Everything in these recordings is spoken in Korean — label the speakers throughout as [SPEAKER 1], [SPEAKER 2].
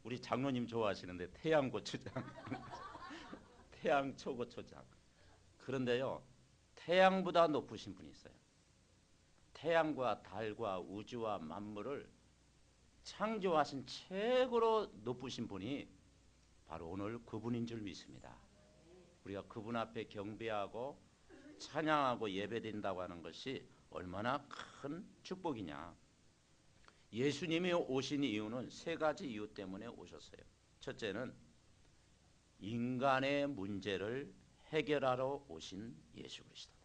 [SPEAKER 1] 우리 장로님 좋아하시는데 태양고추장, 태양초고추장. 그런데요, 태양보다 높으신 분이 있어요. 태양과 달과 우주와 만물을 창조하신 최고로 높으신 분이 바로 오늘 그분인 줄 믿습니다. 우리가 그분 앞에 경배하고 찬양하고 예배드린다고 하는 것이 얼마나 큰 축복이냐. 예수님이 오신 이유는 세 가지 이유 때문에 오셨어요. 첫째는 인간의 문제를 해결하러 오신 예수 그리스도다.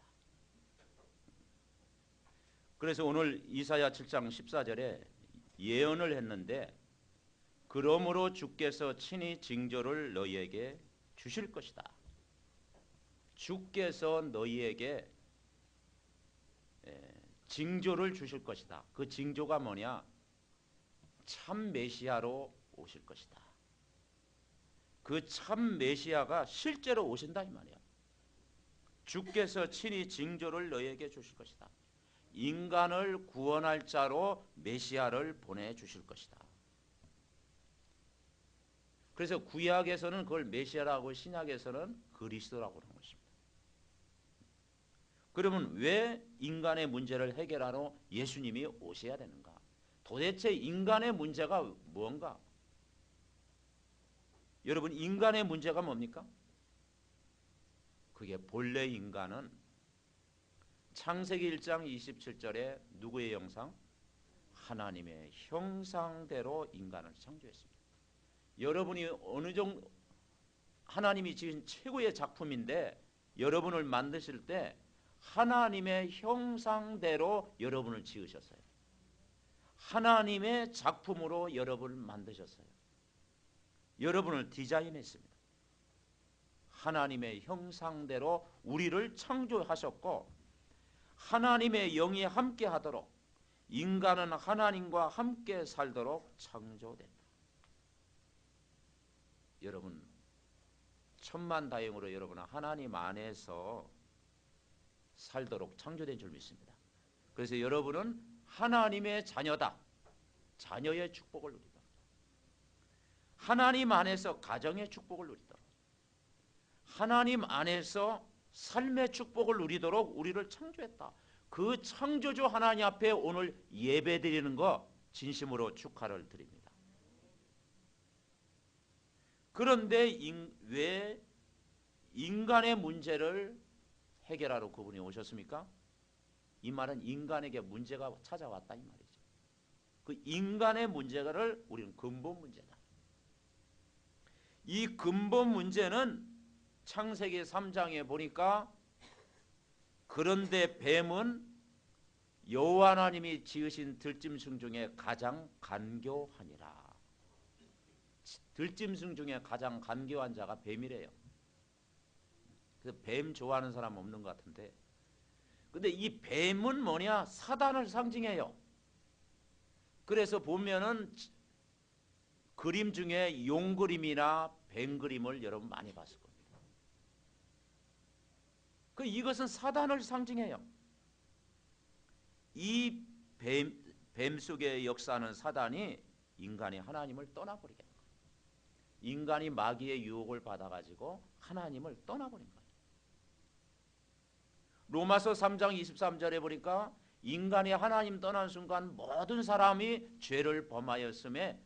[SPEAKER 1] 그래서 오늘 이사야 7장 14절에 예언을 했는데, 그러므로 주께서 친히 징조를 너희에게 주실 것이다. 주께서 너희에게 징조를 주실 것이다. 그 징조가 뭐냐? 참 메시아로 오실 것이다. 그 참 메시아가 실제로 오신다 이 말이야. 주께서 친히 징조를 너희에게 주실 것이다. 인간을 구원할 자로 메시아를 보내주실 것이다. 그래서 구약에서는 그걸 메시아라고, 신약에서는 그리스도라고 하는 것입니다. 그러면 왜 인간의 문제를 해결하러 예수님이 오셔야 되는가? 도대체 인간의 문제가 뭔가? 여러분, 인간의 문제가 뭡니까? 그게 본래 인간은 창세기 1장 27절에 누구의 형상? 하나님의 형상대로 인간을 창조했습니다. 여러분이 어느 정도 하나님이 지은 최고의 작품인데, 여러분을 만드실 때 하나님의 형상대로 여러분을 지으셨어요. 하나님의 작품으로 여러분을 만드셨어요. 여러분을 디자인했습니다. 하나님의 형상대로 우리를 창조하셨고, 하나님의 영이 함께 하도록, 인간은 하나님과 함께 살도록 창조됐다. 여러분, 천만다행으로 여러분은 하나님 안에서 살도록 창조된 줄 믿습니다. 그래서 여러분은 하나님의 자녀다. 자녀의 축복을 누리도록, 하나님 안에서 가정의 축복을 누리도록, 하나님 안에서 삶의 축복을 누리도록 우리를 창조했다. 그 창조주 하나님 앞에 오늘 예배드리는 거 진심으로 축하를 드립니다. 그런데 왜 인간의 문제를 해결하러 그분이 오셨습니까? 이 말은 인간에게 문제가 찾아왔다 이 말이죠. 그 인간의 문제를 우리는 근본 문제다. 이 근본 문제는 창세기 3장에 보니까, 그런데 뱀은 여호와 하나님이 지으신 들짐승 중에 가장 간교하니라. 들짐승 중에 가장 간교한 자가 뱀이래요. 그래서 뱀 좋아하는 사람 없는 것 같은데, 근데 이 뱀은 뭐냐? 사단을 상징해요. 그래서 보면은 그림 중에 용 그림이나 뱀 그림을 여러분 많이 봤을 겁니다. 이것은 사단을 상징해요. 이 뱀 속에 역사하는 사단이 인간이 하나님을 떠나버리게 된 거예요. 인간이 마귀의 유혹을 받아가지고 하나님을 떠나버린 거예요. 로마서 3장 23절에 보니까 인간이 하나님 떠난 순간 모든 사람이 죄를 범하였음에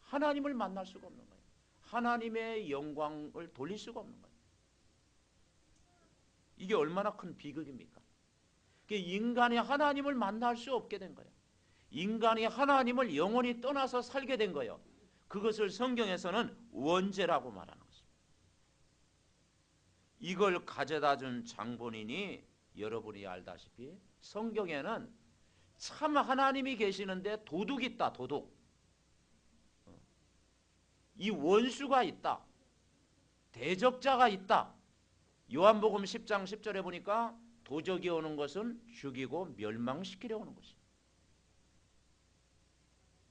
[SPEAKER 1] 하나님을 만날 수가 없는 거예요. 하나님의 영광을 돌릴 수가 없는 거예요. 이게 얼마나 큰 비극입니까? 인간이 하나님을 만날 수 없게 된 거예요. 인간이 하나님을 영원히 떠나서 살게 된 거예요. 그것을 성경에서는 원죄라고 말하는 것입니다. 이걸 가져다 준 장본인이 여러분이 알다시피 성경에는 참 하나님이 계시는데 도둑이 있다. 도둑. 이 원수가 있다. 대적자가 있다. 요한복음 10장 10절에 보니까 도적이 오는 것은 죽이고 멸망시키려 오는 것입니다.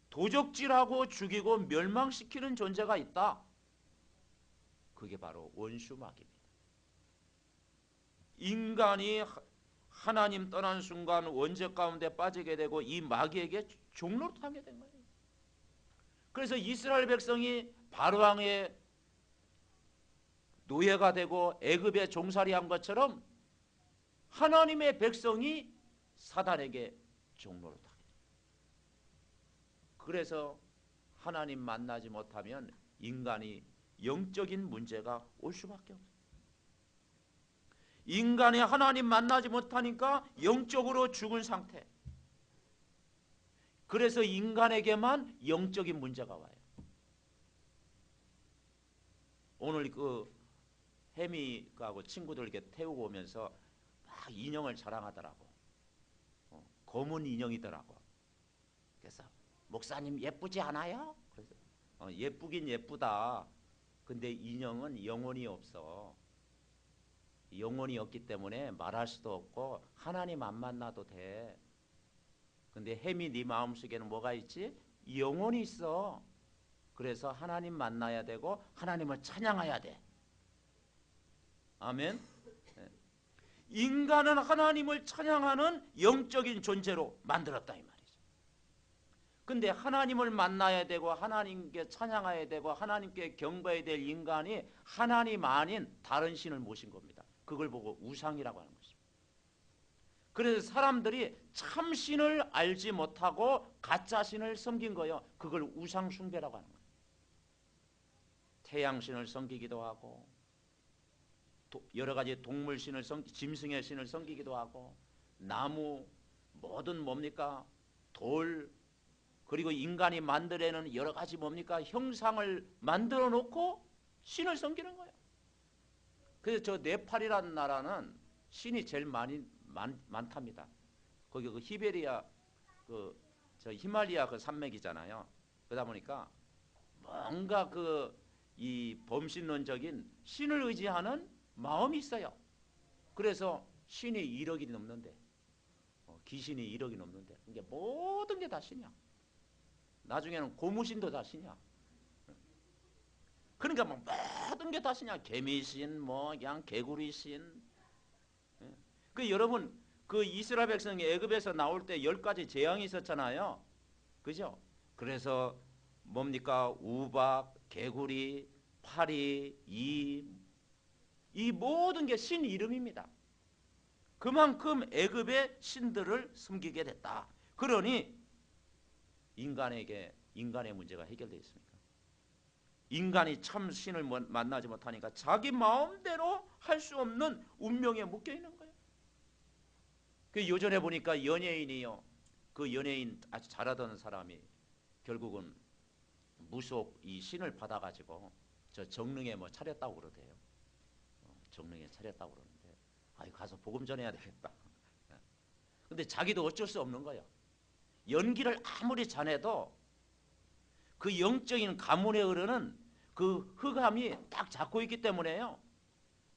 [SPEAKER 1] 도적질하고 죽이고 멸망시키는 존재가 있다. 그게 바로 원수 마귀입니다. 인간이 하나님 떠난 순간 원죄 가운데 빠지게 되고 이 마귀에게 종로릇하게 된 거예요. 그래서 이스라엘 백성이 바로왕의 노예가 되고 애굽에 종살이한 것처럼 하나님의 백성이 사단에게 종노릇하게. 그래서 하나님 만나지 못하면 인간이 영적인 문제가 올 수밖에 없어요. 인간이 하나님 만나지 못하니까 영적으로 죽은 상태. 그래서 인간에게만 영적인 문제가 와요. 오늘 그 혜미하고 친구들에게 태우고 오면서 막 인형을 자랑하더라고. 검은 인형이더라고. 그래서 목사님 예쁘지 않아요? 그래서 예쁘긴 예쁘다. 근데 인형은 영혼이 없어. 영혼이 없기 때문에 말할 수도 없고 하나님 안 만나도 돼. 근데 햄이 네 마음속에는 뭐가 있지? 영혼이 있어. 그래서 하나님 만나야 되고 하나님을 찬양해야 돼. 아멘. 인간은 하나님을 찬양하는 영적인 존재로 만들었다 이 말이죠. 근데 하나님을 만나야 되고 하나님께 찬양해야 되고 하나님께 경배해야 될 인간이 하나님 아닌 다른 신을 모신 겁니다. 그걸 보고 우상이라고 하는 것입니다. 그래서 사람들이 참 신을 알지 못하고 가짜 신을 섬긴 거예요. 그걸 우상 숭배라고 하는 거예요. 태양신을 섬기기도 하고 여러 가지 동물신을 짐승의 신을 섬기기도 하고 나무 뭐든 뭡니까 돌 그리고 인간이 만들어내는 여러 가지 뭡니까 형상을 만들어 놓고 신을 섬기는 거예요. 그래서 저 네팔이라는 나라는 신이 제일 많답니다. 거기 그 히베리아 저 히말리아 그 산맥이잖아요. 그러다 보니까 뭔가 이 범신론적인 신을 의지하는 마음이 있어요. 그래서 신이 1억이 넘는데 귀신이 1억이 넘는데 이게 모든 게 다 신이야. 나중에는 고무신도 다 신이야. 그러니까 뭐 모든 게 다 신이야. 개미신 뭐 그냥 개구리신. 그 여러분 그 이스라엘 백성이 애굽에서 나올 때 10가지 재앙이 있었잖아요. 그죠? 그래서 뭡니까 우박, 개구리, 파리, 이 모든 게 신 이름입니다. 그만큼 애굽의 신들을 섬기게 됐다. 그러니 인간의 문제가 해결되어 있습니까? 인간이 참 신을 만나지 못하니까 자기 마음대로 할 수 없는 운명에 묶여 있는 거예요. 그 요전에 보니까 연예인이요. 그 연예인 아주 잘하던 사람이 결국은 무속 이 신을 받아가지고 저 정릉에 뭐 차렸다고 그러대요. 정릉에 차렸다고 그러는데 아유 가서 복음 전해야 되겠다. 근데 자기도 어쩔 수 없는 거예요. 연기를 아무리 잘해도 그 영적인 가문에 흐르는 그 흑암이 딱 잡고 있기 때문에요.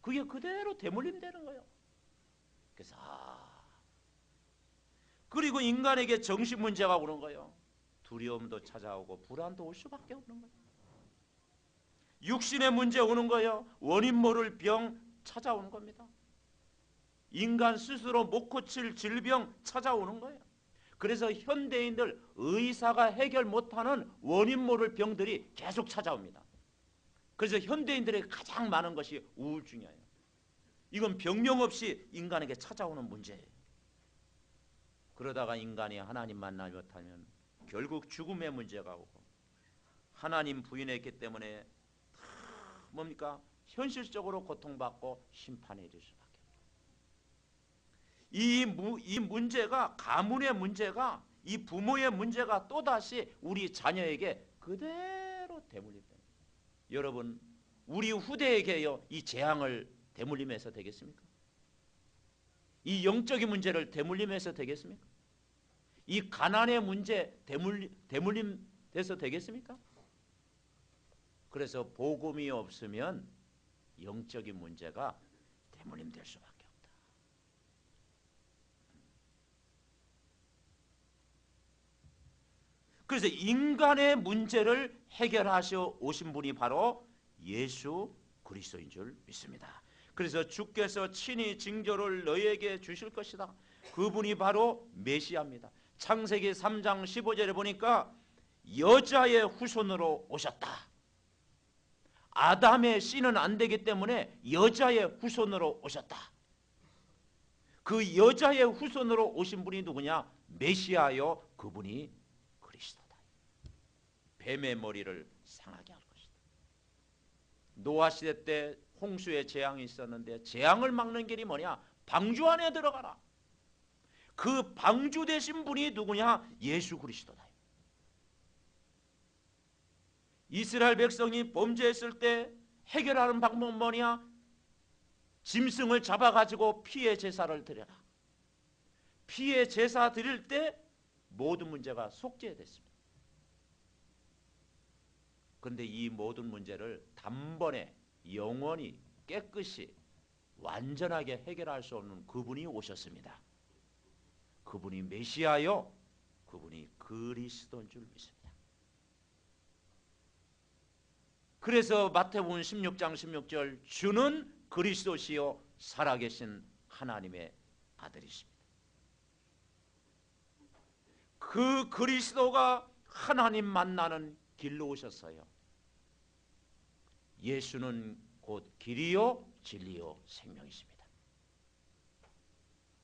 [SPEAKER 1] 그게 그대로 대물림되는 거예요. 그래서 그리고 인간에게 정신 문제가 오는 거예요. 두려움도 찾아오고 불안도 올 수밖에 없는 거예요. 육신의 문제 오는 거예요. 원인 모를 병 찾아오는 겁니다. 인간 스스로 못 고칠 질병 찾아오는 거예요. 그래서 현대인들 의사가 해결 못하는 원인 모를 병들이 계속 찾아옵니다. 그래서 현대인들에게 가장 많은 것이 우울증이에요. 이건 병명 없이 인간에게 찾아오는 문제예요. 그러다가 인간이 하나님 만나지 못하면 결국 죽음의 문제가 오고 하나님 부인했기 때문에 뭡니까? 현실적으로 고통받고 심판에 이를 수밖에 없어요. 이 문제가 가문의 문제가 이 부모의 문제가 또다시 우리 자녀에게 그대로 대물림됩니다. 여러분 우리 후대에게요 이 재앙을 대물림해서 되겠습니까? 이 영적인 문제를 대물림해서 되겠습니까? 이 가난의 문제 대물림돼서 되겠습니까? 그래서 복음이 없으면 영적인 문제가 대물림될 수밖에 없다. 그래서 인간의 문제를 해결하셔 오신 분이 바로 예수 그리스도인 줄 믿습니다. 그래서 주께서 친히 징조를 너희에게 주실 것이다. 그분이 바로 메시아입니다. 창세기 3장 15절에 보니까 여자의 후손으로 오셨다. 아담의 씨는 안 되기 때문에 여자의 후손으로 오셨다. 그 여자의 후손으로 오신 분이 누구냐? 메시아요. 그분이 그리스도다. 뱀의 머리를 상하게 할 것이다. 노아 시대 때 홍수의 재앙이 있었는데 재앙을 막는 길이 뭐냐? 방주 안에 들어가라. 그 방주 되신 분이 누구냐? 예수 그리스도다. 이스라엘 백성이 범죄했을 때 해결하는 방법은 뭐냐? 짐승을 잡아가지고 피의 제사를 드려라. 피의 제사 드릴 때 모든 문제가 속죄됐습니다. 그런데 이 모든 문제를 단번에 영원히 깨끗이 완전하게 해결할 수 없는 그분이 오셨습니다. 그분이 메시아요. 그분이 그리스도인 줄 믿습니다. 그래서 마태복음 16장 16절 주는 그리스도시요 살아계신 하나님의 아들이십니다. 그 그리스도가 하나님 만나는 길로 오셨어요. 예수는 곧 길이요 진리요 생명이십니다.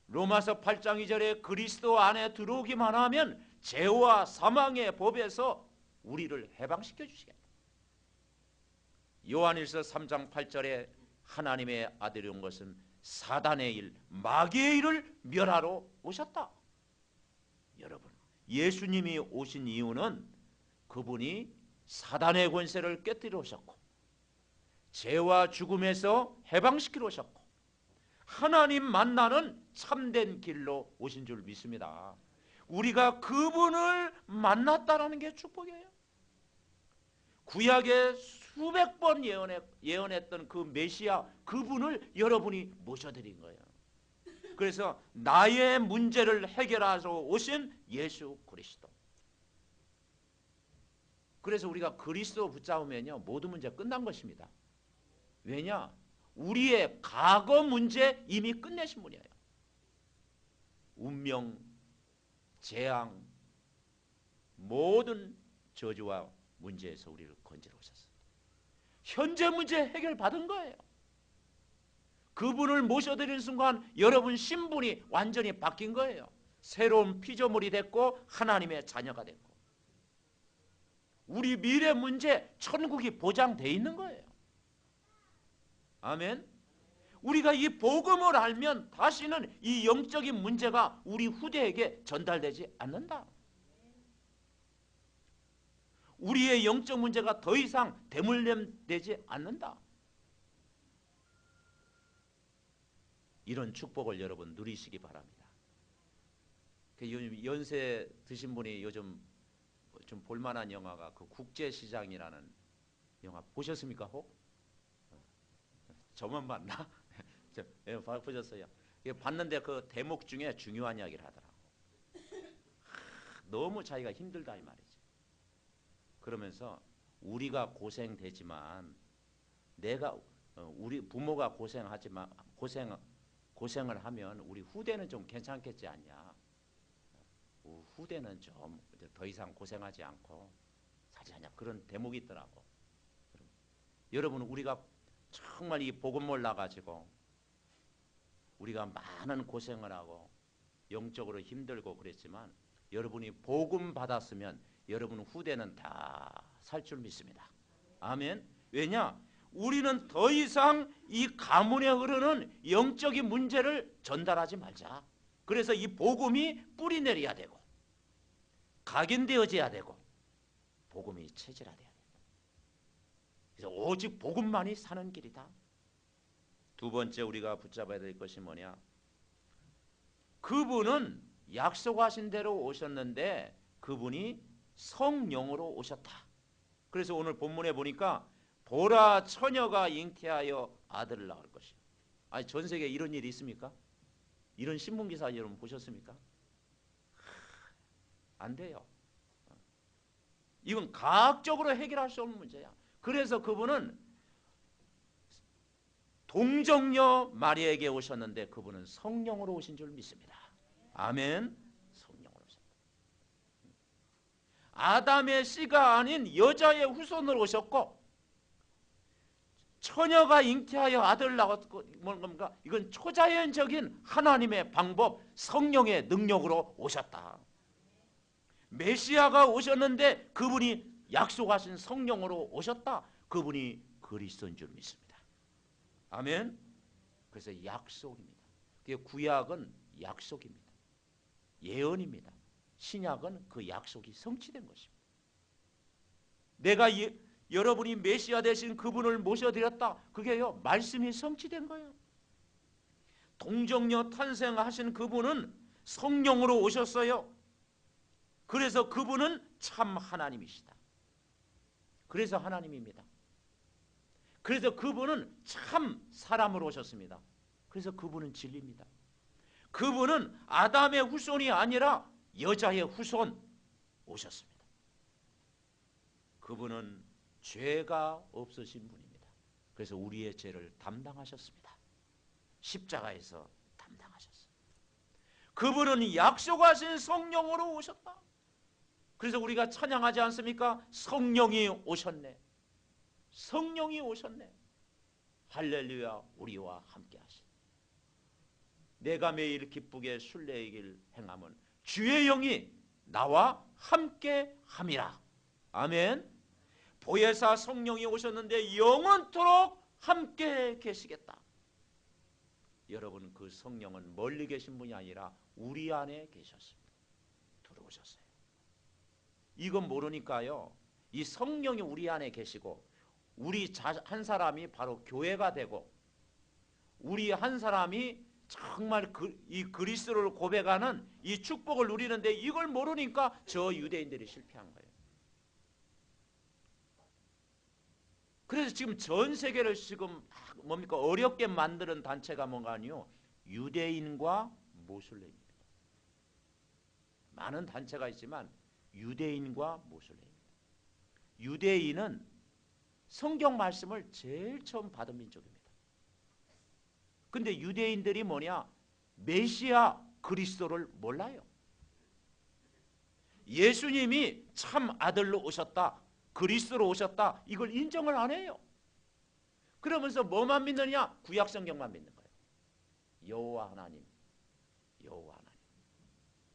[SPEAKER 1] 로마서 8장 2절에 그리스도 안에 들어오기만 하면 죄와 사망의 법에서 우리를 해방시켜 주시겠다. 요한일서 3장 8절에 하나님의 아들이 온 것은 사단의 일, 마귀의 일을 멸하러 오셨다. 여러분, 예수님이 오신 이유는 그분이 사단의 권세를 깨뜨리러 오셨고 죄와 죽음에서 해방시키러 오셨고 하나님 만나는 참된 길로 오신 줄 믿습니다. 우리가 그분을 만났다는 게 축복이에요. 구약에 수백 번 예언했던 그 메시아 그분을 여러분이 모셔드린 거예요. 그래서 나의 문제를 해결하러 오신 예수 그리스도. 그래서 우리가 그리스도 붙잡으면요 모든 문제 끝난 것입니다. 왜냐? 우리의 과거 문제 이미 끝내신 분이에요. 운명, 재앙, 모든 저주와 문제에서 우리를 건지러 오셨어요. 현재 문제 해결받은 거예요. 그분을 모셔드리는 순간 여러분 신분이 완전히 바뀐 거예요. 새로운 피조물이 됐고 하나님의 자녀가 됐고 우리 미래 문제 천국이 보장되어 있는 거예요. 아멘. 우리가 이 복음을 알면 다시는 이 영적인 문제가 우리 후대에게 전달되지 않는다. 우리의 영적 문제가 더 이상 대물림되지 않는다. 이런 축복을 여러분 누리시기 바랍니다. 요즘 연세 드신 분이 요즘 좀 볼만한 영화가 그 국제시장이라는 영화 보셨습니까? 혹? 저만 봤나? 보셨어요? 봤는데 그 대목 중에 중요한 이야기를 하더라고. 너무 자기가 힘들다 이 말이지. 그러면서 우리가 고생되지만 우리 부모가 고생하지만 고생을 하면 우리 후대는 좀 괜찮겠지 않냐. 후대는 좀 더 이상 고생하지 않고 살지 않냐. 그런 대목이 있더라고. 여러분 우리가 정말 이 복음 몰라가지고 우리가 많은 고생을 하고 영적으로 힘들고 그랬지만 여러분이 복음 받았으면 여러분 후대는 다 살 줄 믿습니다. 아멘. 왜냐? 우리는 더 이상 이 가문에 흐르는 영적인 문제를 전달하지 말자. 그래서 이 복음이 뿌리 내려야 되고 각인되어져야 되고 복음이 체질화돼야 된다. 그래서 오직 복음만이 사는 길이다. 두 번째 우리가 붙잡아야 될 것이 뭐냐? 그분은 약속하신 대로 오셨는데 그분이 성령으로 오셨다. 그래서 오늘 본문에 보니까 보라 처녀가 잉태하여 아들을 낳을 것이요. 아니 전 세계에 이런 일이 있습니까? 이런 신문기사 여러분 보셨습니까? 안 돼요. 이건 과학적으로 해결할 수 없는 문제야. 그래서 그분은 동정녀 마리아에게 오셨는데 그분은 성령으로 오신 줄 믿습니다. 아멘. 성령으로 오셨다. 아담의 씨가 아닌 여자의 후손으로 오셨고, 처녀가 잉태하여 아들을 낳았고, 뭔가 이건 초자연적인 하나님의 방법, 성령의 능력으로 오셨다. 메시아가 오셨는데 그분이 약속하신 성령으로 오셨다. 그분이 그리스도인 줄 믿습니다. 아멘. 그래서 약속입니다. 구약은 약속입니다. 예언입니다. 신약은 그 약속이 성취된 것입니다. 내가 여러분이 메시아 되신 그분을 모셔드렸다. 그게요, 말씀이 성취된 거예요. 동정녀 탄생하신 그분은 성령으로 오셨어요. 그래서 그분은 참 하나님이시다. 그래서 하나님입니다. 그래서 그분은 참 사람으로 오셨습니다. 그래서 그분은 진리입니다. 그분은 아담의 후손이 아니라 여자의 후손 오셨습니다. 그분은 죄가 없으신 분입니다. 그래서 우리의 죄를 담당하셨습니다. 십자가에서 담당하셨어요. 그분은 약속하신 성령으로 오셨다. 그래서 우리가 찬양하지 않습니까? 성령이 오셨네. 성령이 오셨네. 할렐루야, 우리와 함께 하시네. 내가 매일 기쁘게 순례의 길 행함은 주의 영이 나와 함께 함이라. 아멘. 보혜사 성령이 오셨는데 영원토록 함께 계시겠다. 여러분, 그 성령은 멀리 계신 분이 아니라 우리 안에 계셨습니다. 들어오셨어요. 이건 모르니까요, 이 성령이 우리 안에 계시고 우리 한 사람이 바로 교회가 되고 우리 한 사람이 정말 이 그리스도를 고백하는 이 축복을 누리는데 이걸 모르니까 저 유대인들이 실패한 거예요. 그래서 지금 전 세계를 지금 뭡니까? 어렵게 만드는 단체가 뭔가 아니요, 유대인과 모슬렘입니다. 많은 단체가 있지만 유대인과 모슬렘입니다. 유대인은 성경 말씀을 제일 처음 받은 민족입니다. 근데 유대인들이 뭐냐? 메시아 그리스도를 몰라요. 예수님이 참 아들로 오셨다, 그리스도로 오셨다, 이걸 인정을 안 해요. 그러면서 뭐만 믿느냐? 구약 성경만 믿는 거예요. 여호와 하나님, 여호와 하나님.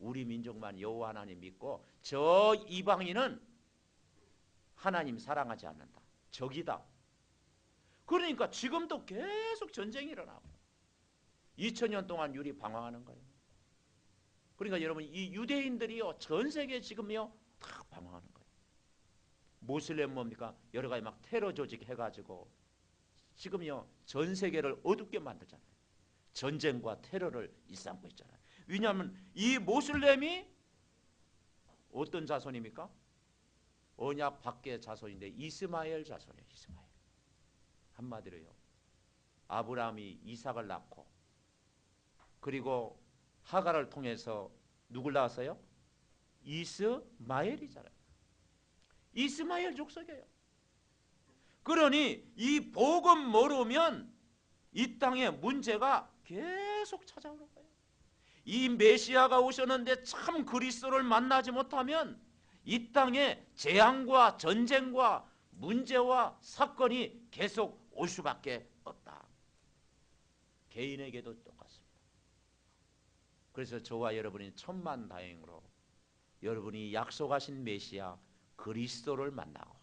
[SPEAKER 1] 우리 민족만 여호와 하나님 믿고 저 이방인은 하나님 사랑하지 않는다, 적이다. 그러니까 지금도 계속 전쟁이 일어나고 2000년 동안 유리 방황하는 거예요. 그러니까 여러분, 이 유대인들이요, 전 세계에 지금요 다 방황하는 거예요. 모슬렘 뭡니까? 여러 가지 막 테러 조직 해가지고 지금요 전 세계를 어둡게 만들잖아요. 전쟁과 테러를 일삼고 있잖아요. 왜냐하면 이 모슬렘이 어떤 자손입니까? 언약 밖의 자손인데 이스마엘 자손이에요. 이스마엘. 한마디로요, 아브라함이 이삭을 낳고 그리고 하갈을 통해서 누굴 낳았어요? 이스마엘이잖아요. 이스마엘 족속이에요. 그러니 이 복음 모르면 이 땅에 문제가 계속 찾아오는 거예요. 이 메시아가 오셨는데 참 그리스도를 만나지 못하면 이 땅에 재앙과 전쟁과 문제와 사건이 계속 올 수밖에 없다. 개인에게도 똑같습니다. 그래서 저와 여러분이 천만다행으로 여러분이 약속하신 메시아 그리스도를 만나고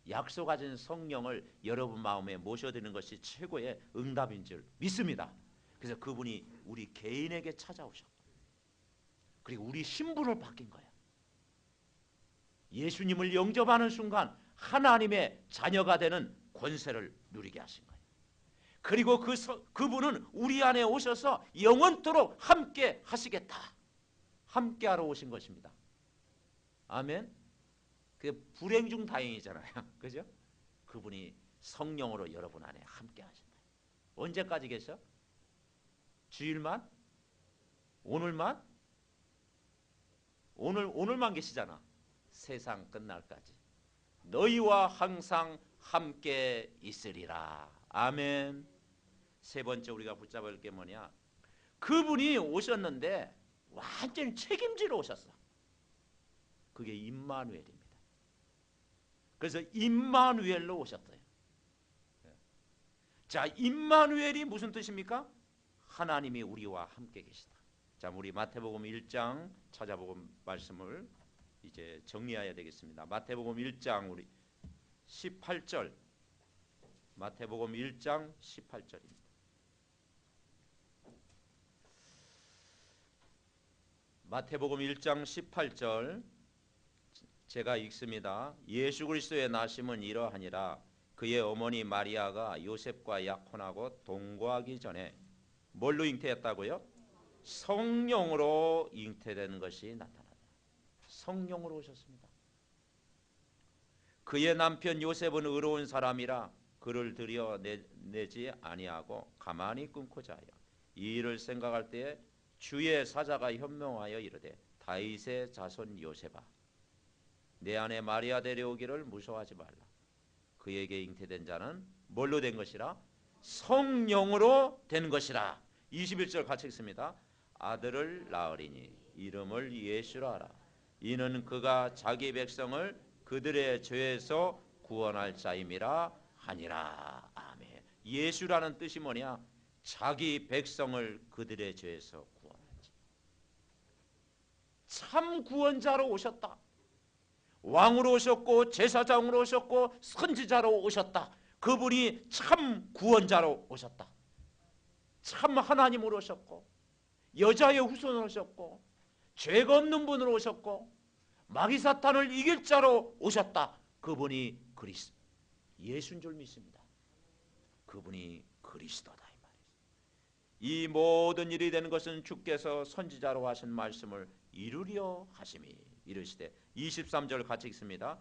[SPEAKER 1] 약속하신 성령을 여러분 마음에 모셔드리는 것이 최고의 응답인 줄 믿습니다. 그래서 그분이 우리 개인에게 찾아오셨고 그리고 우리 신분을 바뀐 거예요. 예수님을 영접하는 순간 하나님의 자녀가 되는 권세를 누리게 하신 거예요. 그리고 그분은 우리 안에 오셔서 영원토록 함께 하시겠다. 함께하러 오신 것입니다. 아멘. 그게 불행 중 다행이잖아요. 그죠? 그분이 성령으로 여러분 안에 함께 하신다. 언제까지 계셔? 주일만? 오늘만? 오늘만 계시잖아. 세상 끝날까지 너희와 항상 함께 있으리라. 아멘. 세 번째 우리가 붙잡을 게 뭐냐? 그분이 오셨는데 완전히 책임지러 오셨어. 그게 임마누엘입니다. 그래서 임마누엘로 오셨어요. 자, 임마누엘이 무슨 뜻입니까? 하나님이 우리와 함께 계시다. 자, 우리 마태복음 1장 찾아보고 말씀을 이제 정리해야 되겠습니다. 마태복음 1장 우리 18절. 마태복음 1장 18절입니다. 마태복음 1장 18절 제가 읽습니다. 예수 그리스도의 나심은 이러하니라. 그의 어머니 마리아가 요셉과 약혼하고 동거하기 전에 뭘로 잉태했다고요? 성령으로 잉태된 것이 나타나다. 성령으로 오셨습니다. 그의 남편 요셉은 의로운 사람이라 그를 들여내지 아니하고 가만히 끊고자 하여 이 일을 생각할 때에 주의 사자가 현명하여 이르되 다윗의 자손 요셉아 내 아내 마리아 데려오기를 무서워하지 말라. 그에게 잉태된 자는 뭘로 된 것이라? 성령으로 된 것이라. 21절 같이 읽습니다. 아들을 낳으리니 이름을 예수라 하라. 이는 그가 자기 백성을 그들의 죄에서 구원할 자임이라 하니라. 아멘. 예수라는 뜻이 뭐냐? 자기 백성을 그들의 죄에서 구원할 자. 참 구원자로 오셨다. 왕으로 오셨고 제사장으로 오셨고 선지자로 오셨다. 그분이 참 구원자로 오셨다. 참 하나님으로 오셨고 여자의 후손으로 오셨고 죄가 없는 분으로 오셨고 마귀사탄을 이길 자로 오셨다. 그분이 그리스도 예수인 줄 믿습니다. 그분이 그리스도다 이 말이에요. 이 모든 일이 되는 것은 주께서 선지자로 하신 말씀을 이루려 하심이 이르시되 23절 같이 읽습니다.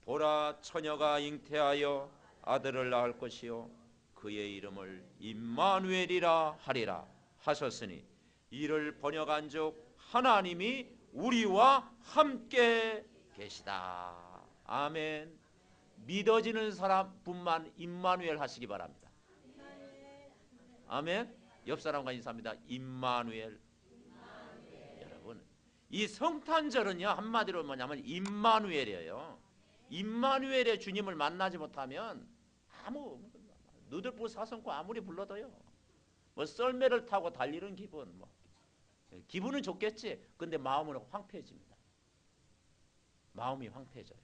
[SPEAKER 1] 보라 처녀가 잉태하여 아들을 낳을 것이요 그의 이름을 임마누엘이라 하리라 하셨으니 이를 번역한즉 하나님이 우리와 함께 계시다. 아멘. 믿어지는 사람뿐만 임마누엘 하시기 바랍니다. 아멘. 옆 사람과 인사합니다. 임마누엘. 여러분 이 성탄절은요 한마디로 뭐냐면 임마누엘이에요. 임마누엘의 주님을 만나지 못하면 아무 누들보 사성고 아무리 불러도요 뭐 썰매를 타고 달리는 기분 뭐 기분은 좋겠지. 근데 마음은 황폐해집니다. 마음이 황폐해져요.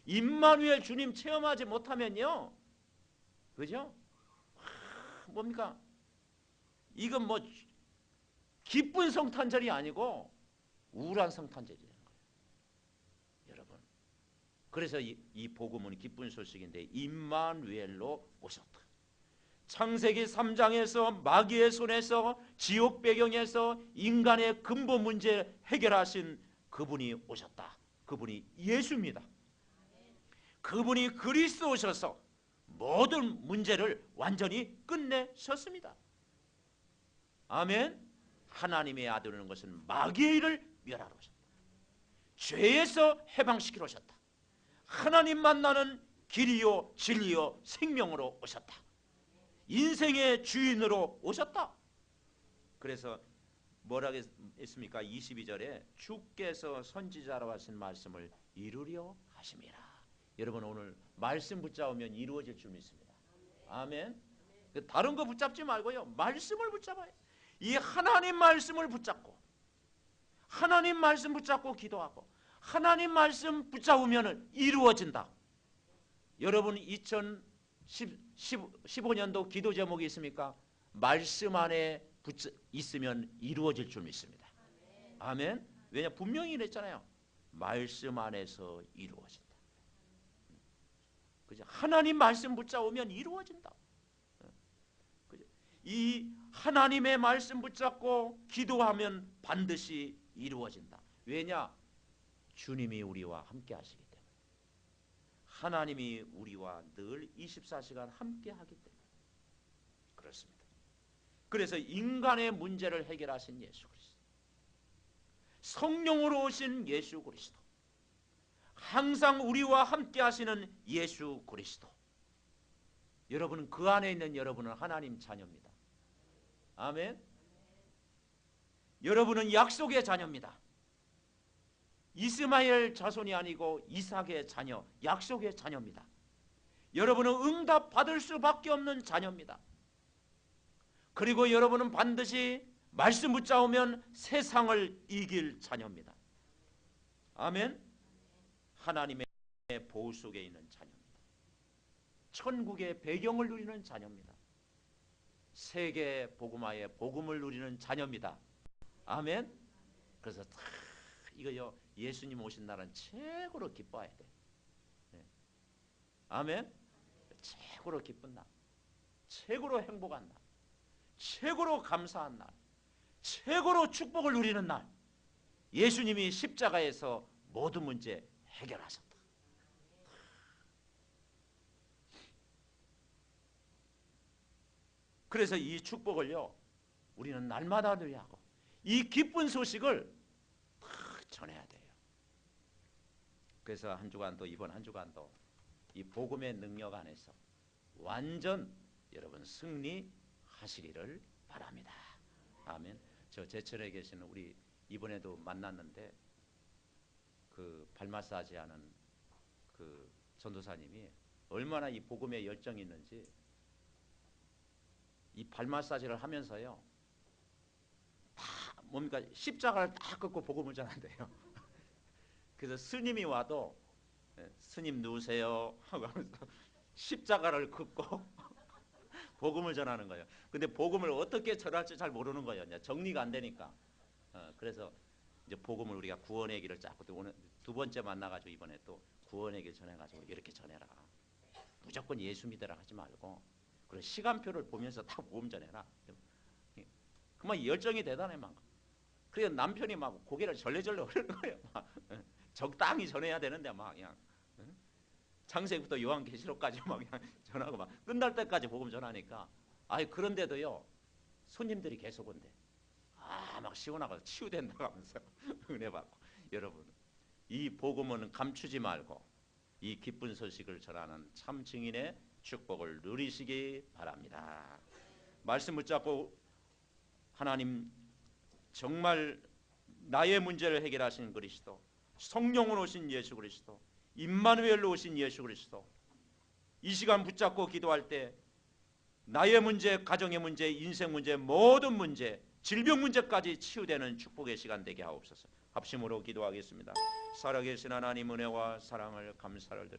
[SPEAKER 1] 임마누엘 주님 체험하지 못하면요 그죠? 뭡니까? 이건 뭐 기쁜 성탄절이 아니고 우울한 성탄절이라는 거예요. 여러분 그래서 이 복음은 기쁜 소식인데 임마누엘로 오셨다. 창세기 3장에서 마귀의 손에서 지옥 배경에서 인간의 근본 문제 해결하신 그분이 오셨다. 그분이 예수입니다. 그분이 그리스도 오셔서 모든 문제를 완전히 끝내셨습니다. 아멘. 하나님의 아들이라는 것은 마귀의 일을 멸하러 오셨다. 죄에서 해방시키러 오셨다. 하나님 만나는 길이요 진리요 생명으로 오셨다. 인생의 주인으로 오셨다. 그래서 뭐라고 했습니까? 22절에 주께서 선지자로 하신 말씀을 이루려 하심이라. 여러분 오늘 말씀 붙잡으면 이루어질 줄 믿습니다. 아멘. 다른 거 붙잡지 말고요 말씀을 붙잡아요. 이 하나님 말씀을 붙잡고 하나님 말씀 붙잡고 기도하고 하나님 말씀 붙잡으면 이루어진다. 여러분 2015년도 기도 제목이 있습니까? 말씀 안에 있으면 이루어질 줄 믿습니다. 아멘. 왜냐 분명히 이랬잖아요. 말씀 안에서 이루어진다. 그죠? 하나님 말씀 붙잡으면 이루어진다. 그죠? 이 하나님의 말씀 붙잡고 기도하면 반드시 이루어진다. 왜냐? 주님이 우리와 함께 하시기 때문에. 하나님이 우리와 늘 24시간 함께 하기 때문에 그렇습니다. 그래서 인간의 문제를 해결하신 예수 그리스도, 성령으로 오신 예수 그리스도, 항상 우리와 함께 하시는 예수 그리스도. 여러분은 그 안에 있는 여러분은 하나님 자녀입니다. 아멘. 여러분은 약속의 자녀입니다. 이스마엘 자손이 아니고 이삭의 자녀, 약속의 자녀입니다. 여러분은 응답 받을 수밖에 없는 자녀입니다. 그리고 여러분은 반드시 말씀 붙잡으면 세상을 이길 자녀입니다. 아멘. 하나님의 보호 속에 있는 자녀입니다. 천국의 배경을 누리는 자녀입니다. 세계 복음화의 복음을 누리는 자녀입니다. 아멘. 그래서 이거요, 예수님 오신 날은 최고로 기뻐해야 돼. 네. 아멘. 최고로 기쁜 날, 최고로 행복한 날, 최고로 감사한 날, 최고로 축복을 누리는 날. 예수님이 십자가에서 모든 문제 해결하셨다. 그래서 이 축복을요, 우리는 날마다 누려야 하고 이 기쁜 소식을 전해야 돼요. 그래서 한 주간도, 이번 한 주간도 이 복음의 능력 안에서 완전 여러분 승리하시기를 바랍니다. 아멘. 저 제천에 계시는 우리 이번에도 만났는데 그 발 마사지 하는 그 전도사님이 얼마나 이 복음에 열정이 있는지 이 발 마사지를 하면서요, 다 뭡니까 십자가를 딱 긋고 복음을 전한대요. 그래서 스님이 와도 스님 누우세요 하고 하면서 십자가를 긋고 복음을 전하는 거예요. 근데 복음을 어떻게 전할지 잘 모르는 거예요. 정리가 안 되니까. 그래서 이제 복음을 우리가 구원의 길을 짰고 또 오늘 두 번째 만나가지고 이번에 또 구원의 길 전해가지고 이렇게 전해라. 무조건 예수 믿으라 하지 말고 그런 시간표를 보면서 다 복음 전해라. 그만 열정이 대단해 막. 그래서 남편이 막 고개를 절레절레 흐르는 거예요. 막. 적당히 전해야 되는데 막 그냥 창세기부터 요한계시록까지 막 그냥 전하고 막 끝날 때까지 복음 전하니까 그런데도요 손님들이 계속 온대. 막 시원하고 치유된다고 하면서 은혜 받고. 여러분 이 복음은 감추지 말고 이 기쁜 소식을 전하는 참 증인의 축복을 누리시기 바랍니다. 말씀 붙잡고 하나님 정말 나의 문제를 해결하신 그리스도, 성령으로 오신 예수 그리스도, 임마누엘로 오신 예수 그리스도, 이 시간 붙잡고 기도할 때 나의 문제, 가정의 문제, 인생 문제, 모든 문제, 질병 문제까지 치유되는 축복의 시간 되게 하옵소서. 합심으로 기도하겠습니다. 살아계신 하나님 은혜와 사랑을 감사를 드립니다.